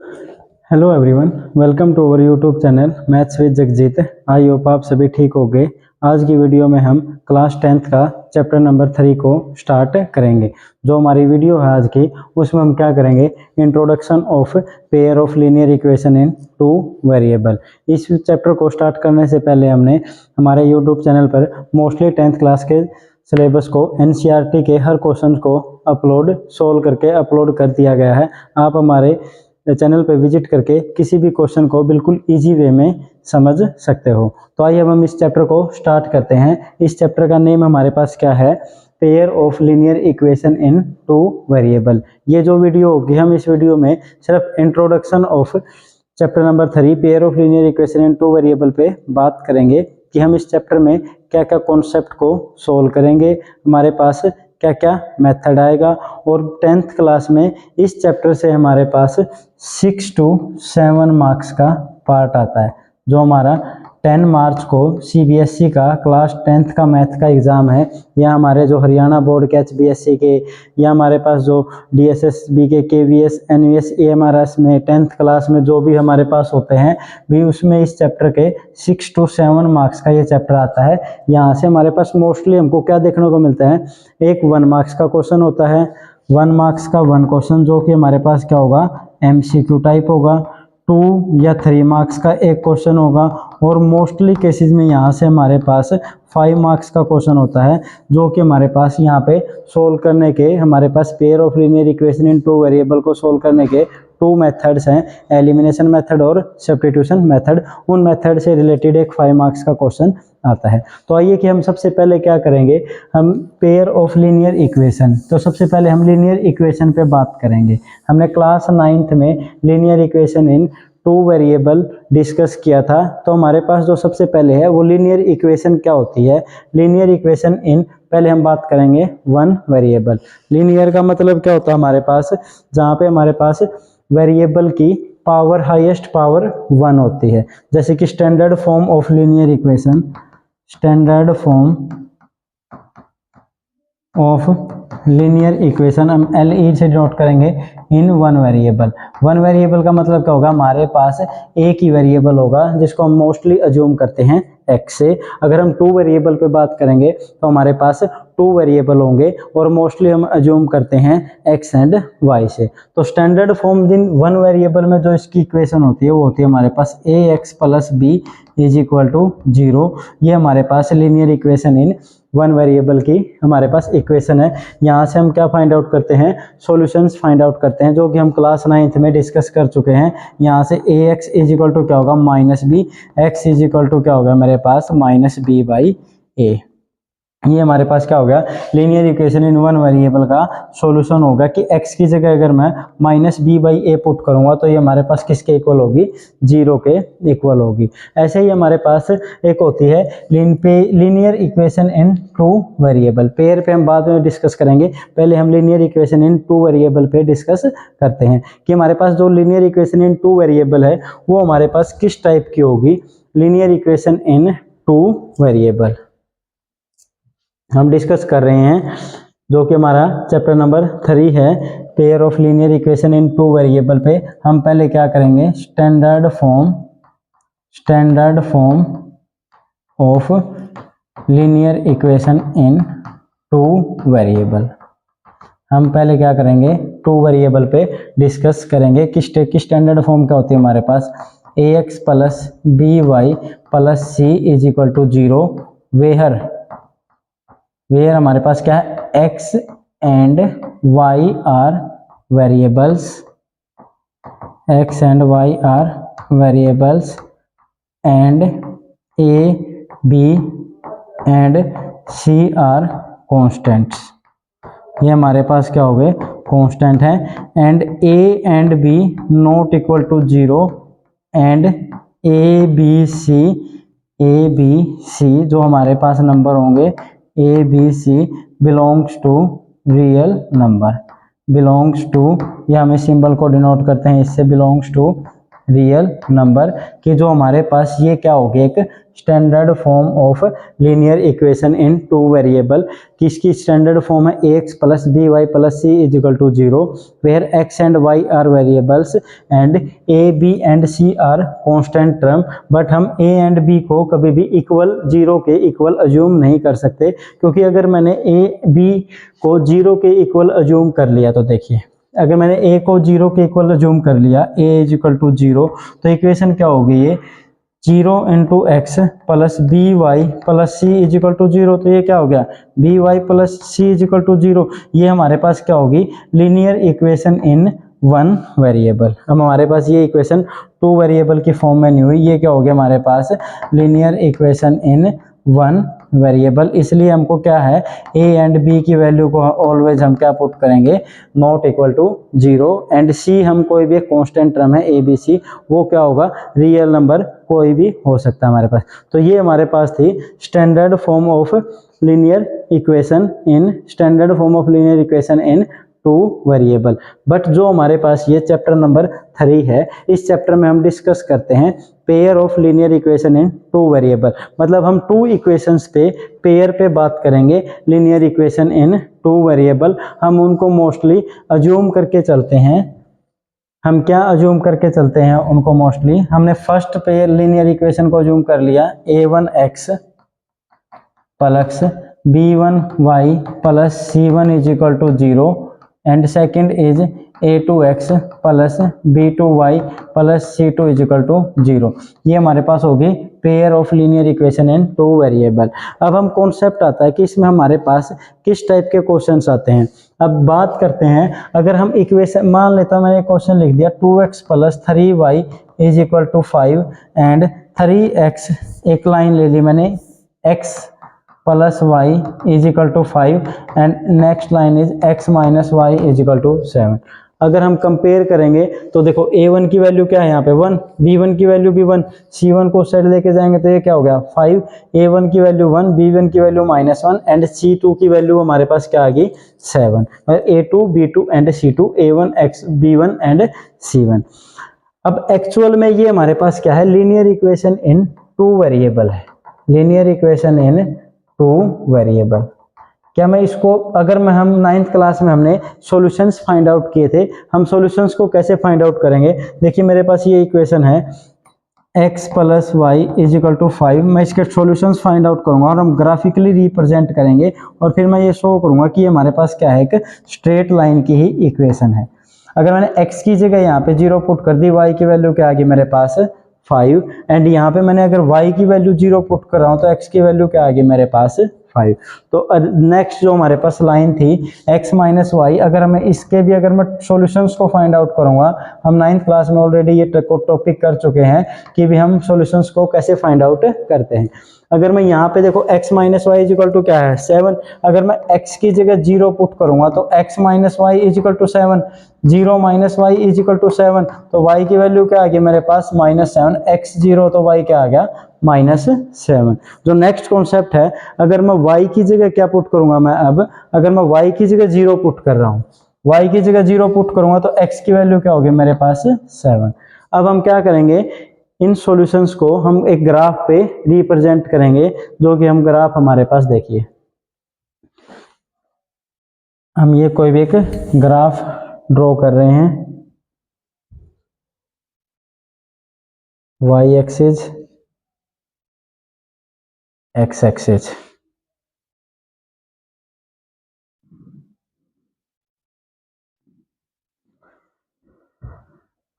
Hello everyone, welcome to our YouTube channel maths with Jagjit. I hope आप सभी ठीक हो गए। आज की वीडियो में हम क्लास 10th का चैप्टर नंबर 3 को स्टार्ट करेंगे। जो हमारी वीडियो है आज की, उसमें हम क्या करेंगे, introduction of pair of linear equation in two variable. इस चैप्टर को स्टार्ट करने से पहले हमने हमारे यूट्यूब चैनल पर मोस्टली 10th क्लास के सिलेबस को एनसीईआरटी के हर क्वेश्चन को सोल्व करके अपलोड कर दिया गया है। आप हमारे चैनल पे विजिट करके किसी भी क्वेश्चन को बिल्कुल इजी वे में समझ सकते हो। तो आइए अब हम इस चैप्टर को स्टार्ट करते हैं। इस चैप्टर का नेम हमारे पास क्या है, pair of linear equation in two variable. ये जो वीडियो होगी, हम इस वीडियो में सिर्फ introduction of chapter number 3 pair of linear equation in two variable पे बात करेंगे कि हम इस चैप्टर में क्या क्या कॉन्सेप्ट को सोल्व करेंगे, हमारे पास क्या क्या मेथड आएगा। और 10th क्लास में इस चैप्टर से हमारे पास 6 to 7 मार्क्स का पार्ट आता है। जो हमारा 10 मार्च को सीबीएसई का क्लास 10th का मैथ का एग्ज़ाम है, या हमारे जो हरियाणा बोर्ड के एचबीएसई के, या हमारे पास जो डीएसएसबी के केवीएस एनवीएस एएमआरएस में 10th क्लास में जो भी हमारे पास होते हैं, भी उसमें इस चैप्टर के 6 to 7 मार्क्स का ये चैप्टर आता है। यहाँ से हमारे पास मोस्टली हमको क्या देखने को मिलता है, एक 1 मार्क्स का क्वेश्चन होता है, 1 मार्क्स का 1 क्वेश्चन, जो कि हमारे पास क्या होगा, एमसीक्यू टाइप होगा। 2 या 3 मार्क्स का एक क्वेश्चन होगा, और मोस्टली केसेस में यहाँ से हमारे पास 5 मार्क्स का क्वेश्चन होता है, जो कि हमारे पास यहाँ पे सोल्व करने के, हमारे पास pair of linear equation in two variable को सोल्व करने के 2 मेथड्स हैं, एलिमिनेशन मेथड और सब्स्टिट्यूशन मेथड। उन मेथड से रिलेटेड एक 5 मार्क्स का क्वेश्चन आता है। तो आइए कि हम सबसे पहले क्या करेंगे, हम पेयर ऑफ लीनियर इक्वेशन, तो सबसे पहले हम लीनियर इक्वेशन पे बात करेंगे। हमने क्लास 9th में linear equation in two variable discuss किया था। तो हमारे पास जो सबसे पहले है वो लीनियर इक्वेशन क्या होती है। लीनियर इक्वेशन इन, पहले हम बात करेंगे 1 वेरिएबल। लीनियर का मतलब क्या होता है हमारे पास, जहाँ पे हमारे पास वेरिएबल की पावर हाईएस्ट पावर 1 होती है। जैसे कि standard form of linear equation, standard form of linear equation हम LE से डिनोट करेंगे इन 1 वेरिएबल। 1 वेरिएबल का मतलब क्या होगा, हमारे पास एक ही वेरिएबल होगा, जिसको हम मोस्टली अज्यूम करते हैं x से। अगर हम 2 वेरिएबल पे बात करेंगे तो हमारे पास 2 वेरिएबल होंगे, और मोस्टली हम अज्यूम करते हैं x एंड y से। तो स्टैंडर्ड फॉर्म इन 1 वेरिएबल में जो इसकी इक्वेशन होती है, वो होती है हमारे पास ax + b = 0। ये हमारे पास लीनियर इक्वेशन इन 1 वेरिएबल की हमारे पास इक्वेशन है। यहाँ से हम क्या फाइंड आउट करते हैं, सॉल्यूशंस फाइंड आउट करते हैं, जो कि हम क्लास 9th में डिस्कस कर चुके हैं। यहाँ से ax = क्या होगा, -b, x = क्या होगा मेरे पास, -b/a। ये हमारे पास क्या हो गया, लीनियर इक्वेशन इन 1 वेरिएबल का सॉल्यूशन होगा कि x की जगह अगर मैं -b/a पुट करूंगा तो ये हमारे पास किसके इक्वल होगी, 0 के इक्वल होगी। ऐसे ही हमारे पास एक होती है लीनियर इक्वेशन इन 2 वेरिएबल। पेयर पे हम बाद में डिस्कस करेंगे, पहले हम लीनियर इक्वेशन इन 2 वेरिएबल पे डिस्कस करते हैं कि हमारे पास जो लीनियर इक्वेशन इन 2 वेरिएबल है वो हमारे पास किस टाइप की होगी। लीनियर इक्वेशन इन 2 वेरिएबल हम डिस्कस कर रहे हैं, जो कि हमारा चैप्टर नंबर 3 है, pair of linear equation in 2 variable पे हम पहले क्या करेंगे, standard form of linear equation in 2 variable. हम पहले क्या करेंगे, 2 वेरिएबल पे डिस्कस करेंगे कि स्टैंडर्ड फॉर्म क्या होती है हमारे पास, ax + by + c = 0, वेयर हमारे पास क्या है, x and y are variables, and a, b and c are constants. ये हमारे पास क्या हो गए, कॉन्स्टेंट है। And a and b not equal to 0, and a b c जो हमारे पास नंबर होंगे, a b c belongs to real number, belongs to, ये हमें सिंबल को डिनोट करते हैं इससे, बिलोंग्स टू रियल नंबर कि जो हमारे पास ये क्या हो गया, एक standard form of linear equation in two variable, किसकी स्टैंडर्ड फॉर्म है ax plus b y plus c is equal to 0 where x and y are variables and a b and c are constant term. But हम a and b को कभी भी equal 0 के equal assume नहीं कर सकते, क्योंकि अगर मैंने a b को 0 के इक्वल अज्यूम कर लिया तो देखिए, अगर मैंने a को 0 के इक्वल अज्यूम कर लिया a इज इक्वल टू 0, तो इक्वेशन क्या होगी, ये 0 into x plus b y plus c is equal to 0, तो ये क्या हो गया b y plus c is equal to 0। ये हमारे पास क्या होगी, linear equation in one variable. अब हमारे पास ये इक्वेशन टू वेरिएबल की फॉर्म में नहीं हुई, ये क्या हो गया हमारे पास linear equation in one variable. इसलिए हमको क्या है, a एंड b की वैल्यू को ऑलवेज हम क्या पुट करेंगे, not equal to 0, and c हम कोई भी कांस्टेंट टर्म है a b c, वो क्या होगा रियल नंबर कोई भी हो सकता है हमारे पास। तो ये हमारे पास थी standard form of linear equation in two variable. But जो हमारे पास ये चैप्टर नंबर 3 है, इस चैप्टर में हम डिस्कस करते हैं pair of linear equation in two variable. मतलब हम टू इक्वेशंस पे पेयर पे बात करेंगे, linear equation in two variable. हम उनको मोस्टली अज्यूम करके चलते हैं, हम क्या अज्यूम करके चलते हैं उनको मोस्टली, हमने फर्स्ट पेयर लीनियर इक्वेशन को अज्यूम कर लिया a1x plus b1y plus c1 is equal to 0 and second is a2x plus b2y plus c2 is equal to 0। ये हमारे पास होगी pair of linear equation in two variable. अब हम concept आता है कि इसमें हमारे पास किस टाइप के क्वेश्चंस आते हैं। अब बात करते हैं, अगर हम इक्वेशन मान लेता हूं, मैंने क्वेश्चन लिख दिया 2x plus 3y is equal to 5 and 3x, एक लाइन ले ली मैंने, x plus y is equal to 5 and next line is x minus y is equal to 7। अगर हम कंपेयर करेंगे तो देखो a1 की वैल्यू क्या है यहाँ पे 1, b1 की वैल्यू भी 1, c1 को साइड लेके जाएंगे तो ये क्या हो गया 5, a1 की वैल्यू 1, b1 की वैल्यू -1 एंड c2 की वैल्यू हमारे पास क्या आ गई 7। a2 b2 and c2, a1 x b1 and c1। अब एक्चुअल में ये हमारे पास क्या है, linear equation in two variable है, linear equation in two variable. क्या मैं इसको, अगर मैं हम 9th क्लास में हमने सॉल्यूशंस फाइंड आउट किए थे, हम सॉल्यूशंस को कैसे फाइंड आउट करेंगे, देखिए मेरे पास ये इक्वेशन है x plus y is equal to 5, मैं इसके सॉल्यूशंस फाइंड आउट करूंगा और हम ग्राफिकली रिप्रेजेंट करेंगे और फिर मैं ये शो करूंगा कि हमारे पास क्या है, एक स्ट्रेट लाइन की ही इक्वेशन है। अगर मैंने x की जगह यहाँ पे 0 पुट कर दी, y की वैल्यू क्या आ गई मेरे पास 5 एंड यहाँ पे मैंने अगर y की वैल्यू 0 पुट कर रहा हूँ तो x की वैल्यू क्या आ गई मेरे पास 5। तो नेक्स्ट जो हमारे पास लाइन थी x माइनस वाई, अगर मैं इसके भी अगर मैं सॉल्यूशंस को फाइंड आउट करूंगा, हम 9th क्लास में ऑलरेडी ये टॉपिक कर चुके हैं कि भी हम सॉल्यूशंस को कैसे फाइंड आउट करते हैं। अगर मैं यहाँ पे देखो x minus y is equal to क्या है 7, अगर मैं x की जगह 0 पुट करूंगा तो x minus y is equal to 7, 0 minus y is equal to 7, तो y की वैल्यू क्या आ गई मेरे पास -7, x 0 तो y क्या आ गया -7। जो नेक्स्ट कॉन्सेप्ट है, अगर मैं y की जगह क्या पुट करूंगा, मैं अब अगर मैं y की जगह 0 पुट कर रहा हूँ, y की जगह 0 पुट करूंगा तो x की वैल्यू क्या होगी मेरे पास 7। अब हम क्या करेंगे, इन सॉल्यूशंस को हम एक ग्राफ पे रिप्रेजेंट करेंगे, जो कि हम ग्राफ हमारे पास देखिए, हम ये कोई भी एक ग्राफ ड्रॉ कर रहे हैं, y एक्सिस x एक्सिस।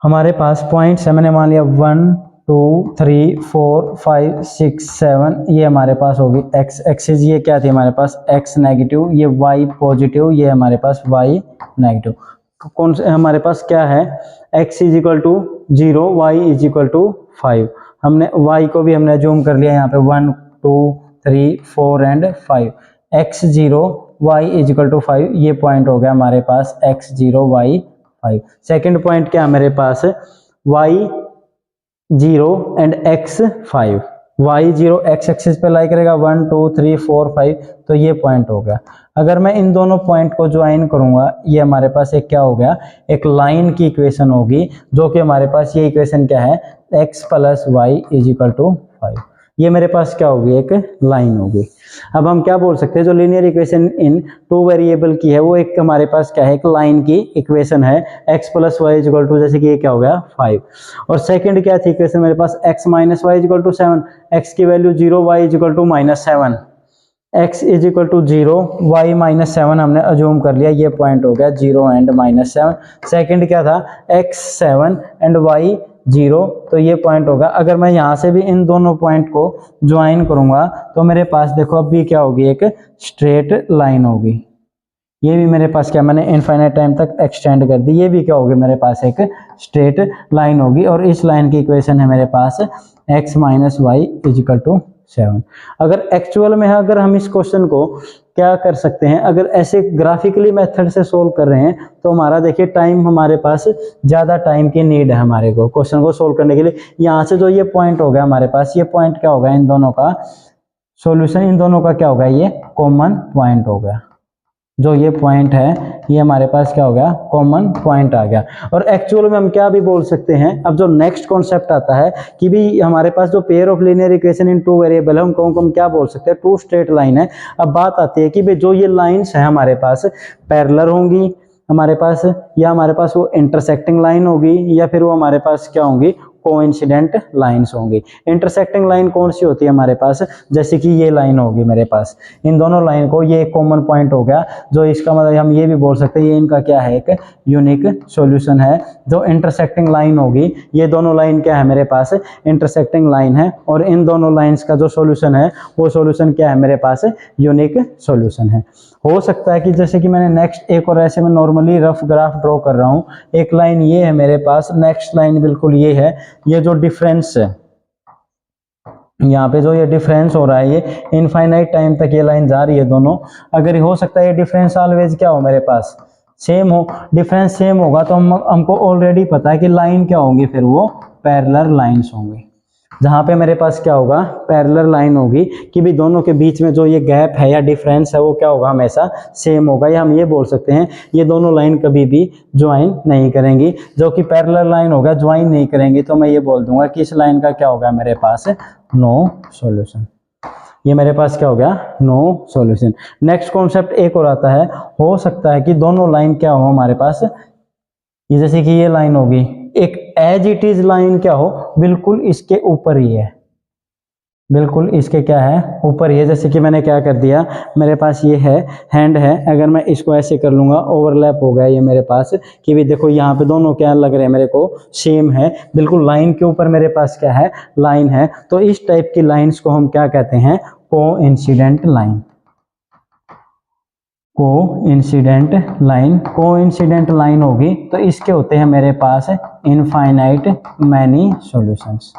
हमारे पास पॉइंट्स है, मैंने मान लिया 1 2 3 4 5 6 7, ये हमारे पास होगी x एक्सिस, ये क्या थी हमारे पास x नेगेटिव, ये y पॉजिटिव, ये हमारे पास y नेगेटिव। कौन से हमारे पास क्या है, x is equal to 0, y is equal to 5। हमने y को भी हमने जूम कर लिया यहाँ पे 1 2 3 4 and 5, x 0 y is equal to 5, ये पॉइंट हो गया हमारे पास x 0 y 5। सेकेंड पॉइंट क्या मेरे पास y 0 and x 5, y 0 x axis पे लाई करेगा 1 2 3 4 5, तो ये पॉइंट हो गया। अगर मैं इन दोनों पॉइंट को ज्वाइन करूंगा, ये हमारे पास एक क्या हो गया, एक लाइन की इक्वेशन होगी, जो कि हमारे पास ये इक्वेशन क्या है, x plus y is equal to 5। ये मेरे पास क्या होगी, एक लाइन होगी। अब हम क्या बोल सकते हैं, जो linear equation in two variable की है वो एक हमारे पास क्या है, एक लाइन की इक्वेशन है, x plus y is equal to, जैसे कि ये क्या हो गया 5। और सेकंड क्या थी इक्वेशन मेरे पास, x minus y is equal to 7, x की value 0, y is equal to -7, x is equal to 0, y minus 7 हमने अज्यूम कर लिया, ये पॉइंट हो गया 0 एंड -7। सेकंड क्या था, x 7 एंड y 0, तो ये पॉइंट होगा। अगर मैं यहाँ से भी इन दोनों पॉइंट को ज्वाइन करूंगा तो मेरे पास देखो अब भी क्या होगी, एक स्ट्रेट लाइन होगी। ये भी मेरे पास क्या, मैंने इनफाइनाइट टाइम तक एक्सटेंड कर दी, ये भी क्या होगी मेरे पास, एक स्ट्रेट लाइन होगी। और इस लाइन की इक्वेशन है मेरे पास x minus y is equal to 7। अगर एक्चुअल में है, अगर हम इस क्वेश्चन को क्या कर सकते हैं, अगर ऐसे ग्राफिकली मेथड से सोल्व कर रहे हैं तो हमारा देखिए टाइम, हमारे पास ज़्यादा टाइम की नीड है हमारे को क्वेश्चन को सोल्व करने के लिए। यहाँ से जो ये पॉइंट हो गया हमारे पास, ये पॉइंट क्या होगा, इन दोनों का सॉल्यूशन, इन दोनों का क्या होगा, ये कॉमन पॉइंट हो गया। जो ये पॉइंट है ये हमारे पास क्या हो गया, कॉमन पॉइंट आ गया। और एक्चुअल में हम क्या भी बोल सकते हैं, अब जो नेक्स्ट कॉन्सेप्ट आता है कि भी हमारे पास जो pair of linear equation in two variable है उनको हम क्या बोल सकते हैं, टू स्ट्रेट लाइन है। अब बात आती है कि भाई जो ये लाइंस है हमारे पास पैरेलल होंगी हमारे पास, या हमारे पास वो इंटरसेक्टिंग लाइन होगी, या फिर वो हमारे पास क्या होंगी, कोइंसिडेंट लाइंस होंगी। इंटरसेक्टिंग लाइन कौन सी होती है हमारे पास, जैसे कि ये लाइन होगी मेरे पास, इन दोनों लाइन को ये एक कॉमन पॉइंट हो गया, जो इसका मतलब हम ये भी बोल सकते हैं ये इनका क्या है, एक यूनिक सॉल्यूशन है। जो इंटरसेक्टिंग लाइन होगी, ये दोनों लाइन क्या है मेरे पास, इंटरसेक्टिंग लाइन है, और इन दोनों लाइंस का जो सॉल्यूशन है वो सॉल्यूशन क्या है मेरे पास, यूनिक सॉल्यूशन है। हो सकता है कि जैसे कि मैंने नेक्स्ट एक और ऐसे में नॉर्मली रफ ग्राफ ड्रॉ कर रहा हूँ, एक लाइन ये है मेरे पास, नेक्स्ट लाइन बिल्कुल ये है, ये जो डिफरेंस है यहाँ पे, जो ये डिफरेंस हो रहा है, ये इनफाइनाइट टाइम तक ये लाइन जा रही है दोनों। अगर हो सकता है ये डिफरेंस ऑलवेज क्या हो मेरे पास, सेम हो। डिफरेंस सेम होगा तो हमको ऑलरेडी पता है कि लाइन क्या होंगी, फिर वो पैरेलल लाइंस होंगी। जहाँ पे मेरे पास क्या होगा, पैरेलल लाइन होगी कि भी दोनों के बीच में जो ये गैप है या डिफरेंस है वो क्या होगा, हमेशा सेम होगा। या हम ये बोल सकते हैं ये दोनों लाइन कभी भी ज्वाइन नहीं करेंगी, जो कि पैरेलल लाइन होगा ज्वाइन नहीं करेंगी, तो मैं ये बोल दूंगा कि इस लाइन का क्या होगा मेरे पास, नो सॉल्यूशन। ये मेरे पास क्या हो गया, नो सॉल्यूशन। नेक्स्ट कॉन्सेप्ट एक और आता है, हो सकता है कि दोनों लाइन क्या हो हमारे पास, ये जैसे कि ये लाइन होगी, एक एज इट इज लाइन क्या हो, बिल्कुल इसके ऊपर ही है, बिल्कुल इसके क्या है, ऊपर ही है। जैसे कि मैंने क्या कर दिया, मेरे पास ये है हैंड है, अगर मैं इसको ऐसे कर लूंगा, ओवरलैप हो गया ये मेरे पास, कि भी देखो यहाँ पे दोनों क्या लग रहे हैं मेरे को, सेम है, बिल्कुल लाइन के ऊपर मेरे पास क्या है, लाइन है। तो इस टाइप की लाइन्स को हम क्या कहते हैं, coincident line. Coincident line, coincident line होगी तो इसके होते हैं मेरे पास infinite many solutions,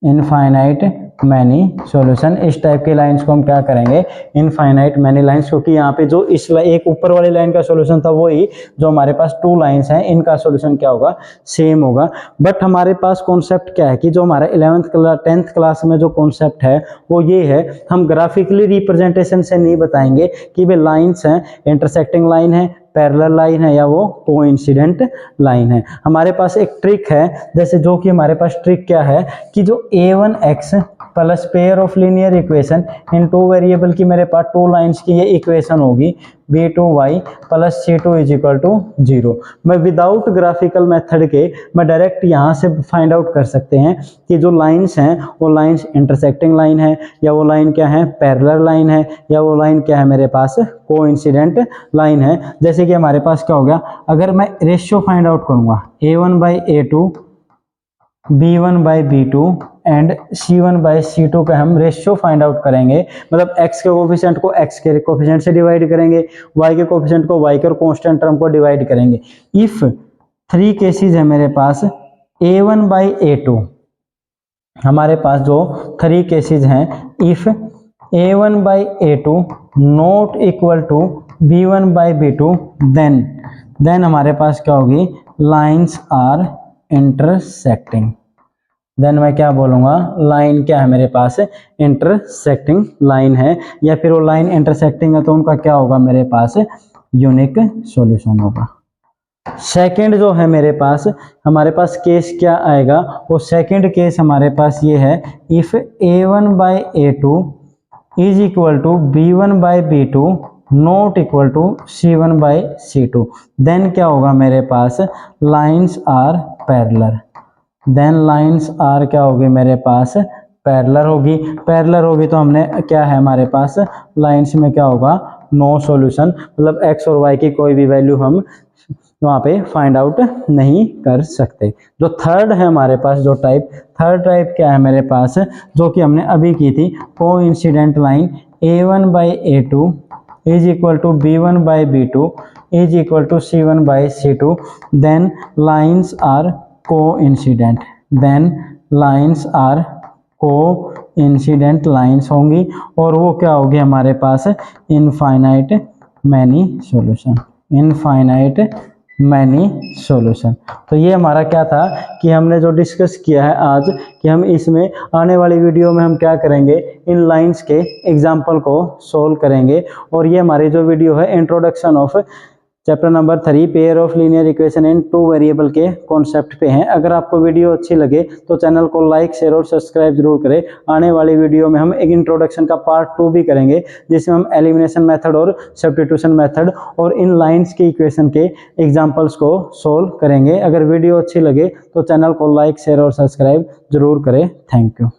infinite many solution. इस टाइप की लाइंस को हम क्या करेंगे, इनफाइनाइट मैनी लाइंस, क्योंकि यहाँ पे जो इस एक ऊपर वाली लाइन का सॉल्यूशन था वही जो हमारे पास टू लाइंस हैं, इनका सॉल्यूशन क्या होगा, सेम होगा। बट हमारे पास कॉन्सेप्ट क्या है कि जो हमारा 11th क्लास 10th क्लास में जो कॉन्सेप्ट है वो ये है, हम ग्राफिकली रिप्रेजेंटेशन से नहीं बताएंगे कि वे लाइन्स हैं, इंटरसेक्टिंग लाइन है, पैरेलल लाइन है, या वो कोइंसिडेंट लाइन है। हमारे पास एक ट्रिक है, जैसे जो कि हमारे पास ट्रिक क्या है कि जो a1x plus pair of linear equation in two variable की मेरे पास टू लाइंस की ये इक्वेशन होगी, b2y plus c2 is equal to 0। मैं विदाउट ग्राफिकल मेथड के मैं डायरेक्ट यहाँ से फाइंड आउट कर सकते हैं कि जो लाइंस हैं वो लाइंस इंटरसेक्टिंग लाइन है, या वो लाइन क्या है, पैरेलल लाइन है, या वो लाइन क्या है मेरे पास, कोइंसिडेंट लाइन है। जैसे कि हमारे पास क्या हो गया, अगर मैं रेशियो फाइंड आउट करूंगा, a1/a2 b1/b2 एंड c1/c2 का हम रेशियो फाइंड आउट करेंगे, मतलब x के कोफिशिएंट को x के कोफिशिएंट से डिवाइड करेंगे, y के कोफिशिएंट को y के और कांस्टेंट टर्म को डिवाइड करेंगे। इफ 3 केसेस है मेरे पास a1/a2, हमारे पास जो 3 केसेस हैं, if a1/a2 not equal to b1/b2 then हमारे पास क्या होगी, लाइंस आर इंटरसेक्टिंग, देन मैं क्या बोलूँगा, लाइन क्या है मेरे पास, इंटरसेक्टिंग लाइन है, या फिर वो लाइन इंटरसेक्टिंग है तो उनका क्या होगा मेरे पास, यूनिक सॉल्यूशन होगा। सेकंड जो है मेरे पास, हमारे पास केस क्या आएगा, वो सेकंड केस हमारे पास ये है, if a1 by a2 is equal to b1 by b2 not equal to c1 by c2, then क्या होगा मेरे पास, lines are parallel. Then lines are क्या होगी मेरे पास, पैरेलल होगी। पैरेलल होगी तो हमने क्या है हमारे पास, लाइन्स में क्या होगा, नो सॉल्यूशन, मतलब x और y की कोई भी वैल्यू हम वहाँ पे फाइंड आउट नहीं कर सकते। जो थर्ड है हमारे पास, जो टाइप, थर्ड टाइप क्या है मेरे पास, जो कि हमने अभी की थी, coincident line a1 by a2 is equal to b1 by b2 is equal to c1 by c2, then lines are coincident, then lines are coincident lines होंगी, और वो क्या होगी हमारे पास, infinite many solution, infinite many solution. तो ये हमारा क्या था कि हमने जो डिस्कस किया है आज, कि हम इसमें आने वाली वीडियो में हम क्या करेंगे, इन लाइंस के एग्जाम्पल को सोल्व करेंगे। और ये हमारी जो वीडियो है, introduction of chapter number 3 pair of linear equation in 2 variable के कॉन्सेप्ट पे हैं। अगर आपको वीडियो अच्छी लगे तो चैनल को लाइक, शेयर और सब्सक्राइब जरूर करें। आने वाली वीडियो में हम एक इंट्रोडक्शन का पार्ट 2 भी करेंगे, जिसमें हम एलिमिनेशन मेथड और सब्स्टिट्यूशन मेथड और इन लाइंस के इक्वेशन के एग्जाम्पल्स को सोल्व करेंगे। अगर वीडियो अच्छी लगे तो चैनल को लाइक, शेयर और सब्सक्राइब जरूर करें। Thank you.